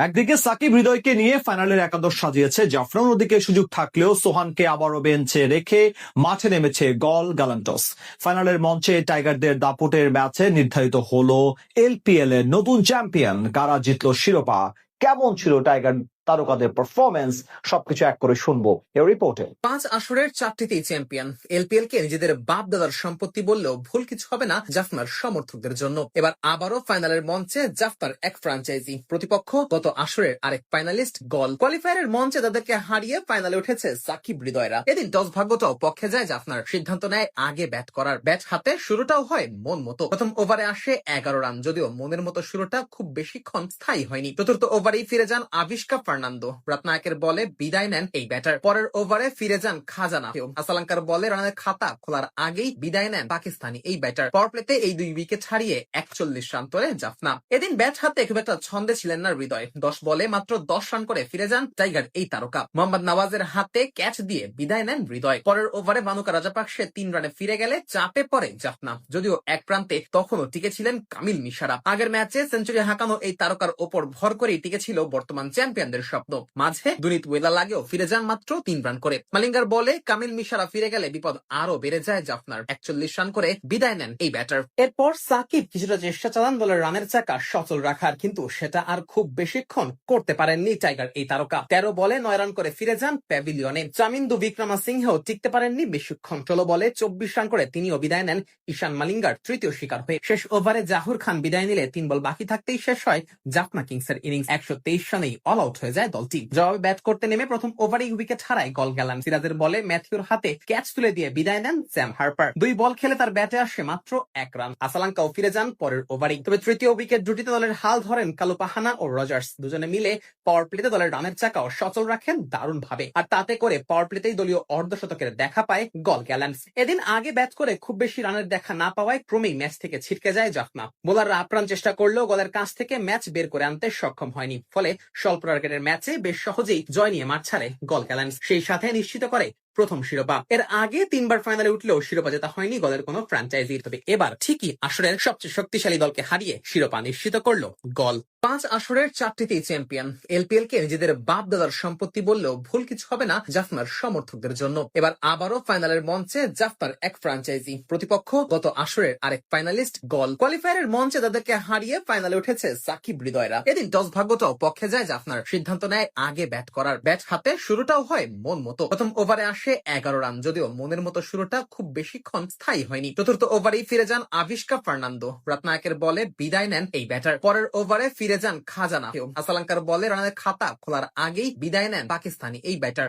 একদিকে সাকিব হৃদয়কে নিয়ে ফাইনালের একাদশ সাজিয়েছে জাফরান, ওদিকে সুযোগ থাকলেও সোহানকে আবারও বেঞ্চে রেখে মাঠে নেমেছে গল গ্যালান্টস। ফাইনালের মঞ্চে টাইগারদের দাপটের ম্যাচে নির্ধারিত হলো এলপিএল এর নতুন চ্যাম্পিয়ন। কারা জিতলো শিরোপা, কেমন ছিল টাইগার তারকাদের পারফরমেন্স, সবকিছু এক করে শুনবো এই রিপোর্টে। 5 আসরের 4টিতেই চ্যাম্পিয়ন। এলপিএল কে নিজেদের বাপ দাদার সম্পত্তি বললেও ভুল কিছু হবে না জাফনার সমর্থকদের জন্য। এবার আবারও ফাইনালের মঞ্চে জাফনার এক ফ্র্যাঞ্চাইজি প্রতিপক্ষ গত আসরের আরেক ফাইনালিস্ট গল। কোয়ালিফায়ারের মঞ্চে তাদেরকে হারিয়ে ফাইনালে উঠেছে সাকিব হৃদয়রা। এদিন টস ভাগ্যটাও পক্ষে যায় জাফনার। সিদ্ধান্ত নেয় আগে ব্যাট করার। ব্যাট হাতে শুরুটাও হয় মন মতো। প্রথম ওভারে আসে 11 রান, যদিও মনের মতো শুরুটা খুব বেশিক্ষণ স্থায়ী হয়নি। চতুর্থ ওভারেই ফিরে যান আবিষ্কা ফার্নান্দো। রত্নায়কের বলে বিদায় নেন এই ব্যাটার। পরের ওভারে ফিরে যান খাজানা। আসালাঙ্কার বলে রানের খাতা খোলার আগেই বিদায় নেন পাকিস্তানি এই ব্যাটার। পাওয়ার প্লেতে এই 2 উইকেট ছাড়িয়ে 41 রান তোলে জাফনা। এদিন ব্যাট হাতে খুব একটা ছন্দে ছিলেন না হৃদয়। 10 বলে মাত্র 10 রান করে ফিরে যান টাইগার এই তারকা। মোহাম্মদ নওয়াজের হাতে ক্যাচ দিয়ে বিদায় নেন হৃদয়। পরের ওভারে বানুকা রাজাপাকসে 3 রানে ফিরে গেলে চাপে পড়ে জাফনা, যদিও এক প্রান্তে তখনও টিকেছিলেন কামিল মিশারা। আগের ম্যাচে সেঞ্চুরি হাঁকানো এই তারকার ওপর ভর করেই টিকেছিল বর্তমান চ্যাম্পিয়নদের স্বপ্ন। মাঝে দুনিত ওয়েলা লাগেও ফিরে যান মাত্র 3 রান করে। মালিঙ্গার বলে কামিল মিশারা ফিরে গেলে বিপদ আরো বেড়ে যায় জাফনার। 41 রান করে বিদায় নেন এই ব্যাটার। এরপর সাকিব কিছুটা চেষ্টা চালান দলের রানের চাকা সচল রাখার, কিন্তু সেটা আর খুব বেশিক্ষণ করতে পারেননি টাইগার এই তারকা। 13 বলে 9 রান করে ফিরে যান প্যাভিলিয়নে। চামিন্দু বিক্রমাসিংহেও টিকতে পারেননি বেশিক্ষণ। 16 বলে 24 রান করে তিনিও বিদায় নেন ঈশান মালিঙ্গার তৃতীয় শিকার হয়ে। শেষ ওভারে জাহুর খান বিদায় নিলে 3 বল বাকি থাকতেই শেষ হয় জাফনা কিংসের ইনিংস। 123 রানেই অল আউট হয়ে যায় দলটি। জবাবে ব্যাট করতে নেমে প্রথম ওভারেই উইকেট হারায় গল গ্যালান। সিরাজের বলে ম্যাথিউর হাতে ক্যাচ তুলে দিয়ে বিদায় নেন স্যাম হার্পার। 2 বল খেলে তার ব্যাটে আসে মাত্র 1 রান। আসালাঙ্কাও ফিরে যান পরের ওভারেই। তবে তৃতীয় উইকেট জুটিতে দলের হাল ধরেন কালুপাহানা ও রজার্স। দুজনে মিলে পাওয়ার প্লেতে দলের রানের চাকাও সচল রাখেন দারুণ ভাবে, আর তাতে করে পাওয়ার প্লেতেই দলীয় অর্ধশতকের দেখা পায় গল গ্যালান্টস। এদিন আগে ব্যাট করে খুব বেশি রানের দেখা না পাওয়ায় ক্রমেই ম্যাচ থেকে ছিটকে যায় জাফনা। বোলাররা আপ্রাণ চেষ্টা করলেও গলের কাছ থেকে ম্যাচ বের করে আনতে সক্ষম হয়নি। ফলে স্বল্প টার্গেটের ম্যাচে বেশ সহজেই জয় নিয়ে মাঠ ছাড়ে গল গ্যালান্টস, সেই সাথে নিশ্চিত করে প্রথম শিরোপা। এর আগে 3 বার ফাইনালে উঠলেও শিরোপা জেতা হয়নি গলের কোনো ফ্র্যাঞ্চাইজির। তবে এবার ঠিকই আসরের সবচেয়ে শক্তিশালী দলকে হারিয়ে শিরোপা নিশ্চিত করলো গল। 5 আসরের 4টিতেই চ্যাম্পিয়ন। এলপিএল কে নিজেদের বাপ দাদার সম্পত্তি বললেও ভুল কিছু হবে না জাফনার সমর্থকদের জন্য। এবার আবারও ফাইনালের মঞ্চে জাফনার এক ফ্র্যাঞ্চাইজি প্রতিপক্ষ গত আসরের আরেক ফাইনালিস্ট গল। কোয়ালিফায়ারের মঞ্চে তাদেরকে হারিয়ে ফাইনালে উঠেছে সাকিব হৃদয়রা। এদিন টস ভাগ্যটাও পক্ষে যায় জাফনার। সিদ্ধান্ত নেয় আগে ব্যাট করার। ব্যাট হাতে শুরুটাও হয় মন মতো। প্রথম ওভারে আসে 11 রান, যদিও মনের মতো শুরুটা খুব বেশিক্ষণ স্থায়ী হয়নি। চতুর্থ ওভারেই ফিরে যান আবিষ্কা ফার্নান্দো। রত্নায়কের বলে বিদায় নেন এই ব্যাটার। পরের ওভারে ফিরে যান খাজানা। আসালাঙ্কার বলে রানের খাতা খোলার আগেই বিদায় নেন পাকিস্তানি এই ব্যাটার।